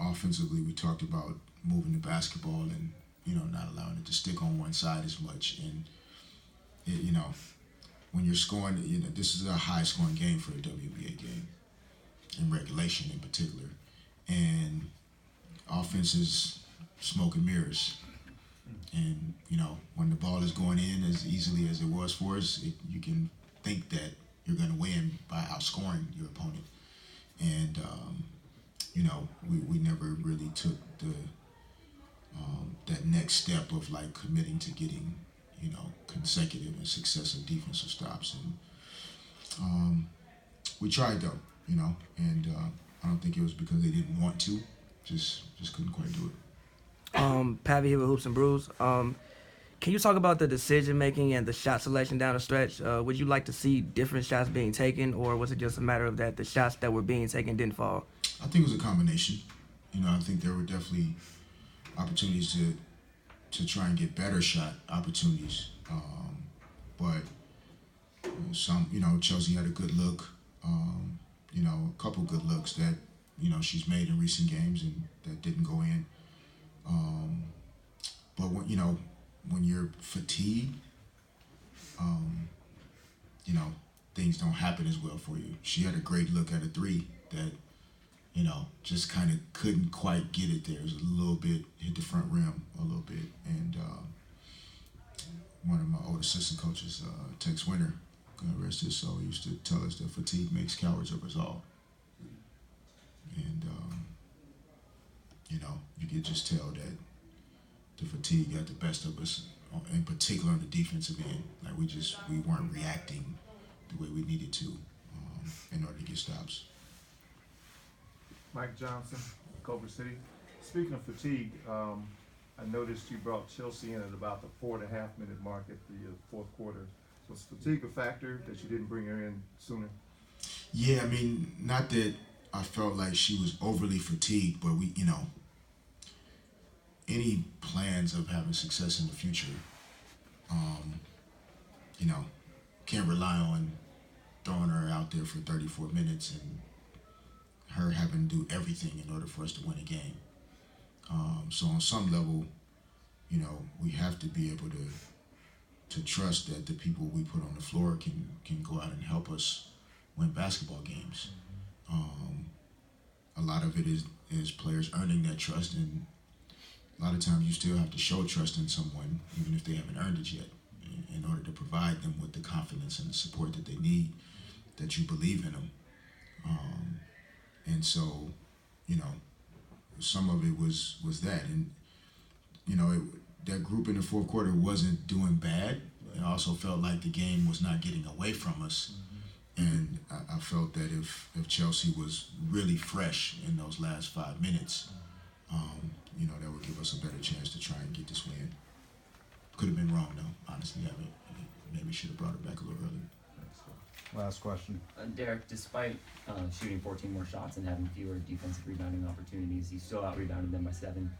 offensively, we talked about moving the basketball and not allowing it to stick on one side as much. And when you're scoring, this is a high-scoring game for a WBA game, in regulation in particular, and offense is smoke and mirrors. And when the ball is going in as easily as it was for us, you can think that you're going to win by outscoring your opponent. And we never really took that next step of like committing to getting consecutive and successive defensive stops. And we tried though, and I don't think it was because they didn't want to, just couldn't quite do it. Pavy here with Hoops and Brews. Can you talk about the decision making and the shot selection down the stretch? Would you like to see different shots being taken, or was it just a matter of that the shots that were being taken didn't fall? I think it was a combination. I think there were definitely opportunities to try and get better shot opportunities, but some, Chelsea had a good look, a couple good looks that she's made in recent games and that didn't go in. But when you're fatigued, things don't happen as well for you. She had a great look at a three that, just kind of couldn't quite get it there. It was a little bit, hit the front rim a little bit. And one of my old assistant coaches, Tex Winter, God rest his soul, used to tell us that fatigue makes cowards of us all. And, you could just tell that the fatigue got the best of us, in particular on the defensive end. Like we weren't reacting the way we needed to in order to get stops. Mike Johnson, Culver City. Speaking of fatigue, I noticed you brought Chelsea in at about the 4.5-minute mark at the fourth quarter. Was fatigue a factor that you didn't bring her in sooner? Yeah, I mean, not that I felt like she was overly fatigued, but we, any plans of having success in the future, can't rely on throwing her out there for 34 minutes and her having to do everything in order for us to win a game. So on some level, we have to be able to trust that the people we put on the floor can go out and help us win basketball games. A lot of it is players earning that trust, and a lot of times you still have to show trust in someone, even if they haven't earned it yet, in order to provide them with the confidence and the support that they need, that you believe in them. And so, some of it was that. And, that group in the fourth quarter wasn't doing bad. It also felt like the game was not getting away from us. And I felt that if Chelsea was really fresh in those last 5 minutes, that would give us a better chance to try and get this win. Could have been wrong, though, honestly. Maybe should have brought it back a little earlier. Last question. Derek, despite shooting 14 more shots and having fewer defensive rebounding opportunities, you still out-rebounded them by 7.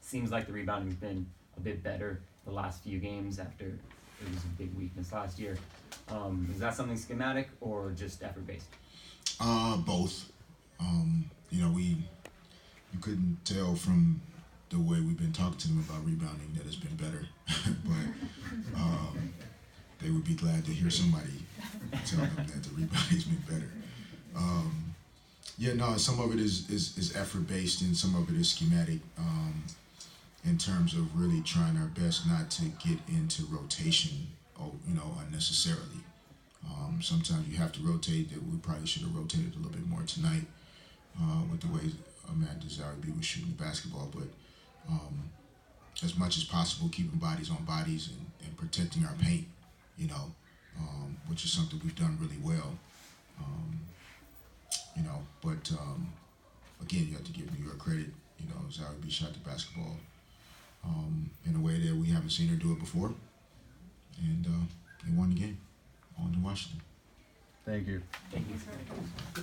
Seems like the rebounding's been a bit better the last few games after it was a big weakness last year. Is that something schematic or just effort-based? Both. You couldn't tell from the way we've been talking to them about rebounding that it's been better, but they would be glad to hear somebody tell them that the rebounding's been better. Some of it is effort-based and some of it is schematic, in terms of really trying our best not to get into rotation, unnecessarily. Sometimes you have to rotate. That we probably should have rotated a little bit more tonight with the way Amanda Zarabi was shooting the basketball. But as much as possible, keeping bodies on bodies and protecting our paint, which is something we've done really well. But again, you have to give New York credit. Zarabi shot the basketball in a way that we haven't seen her do it before, and they won the game on to Washington. Thank you. Thank you.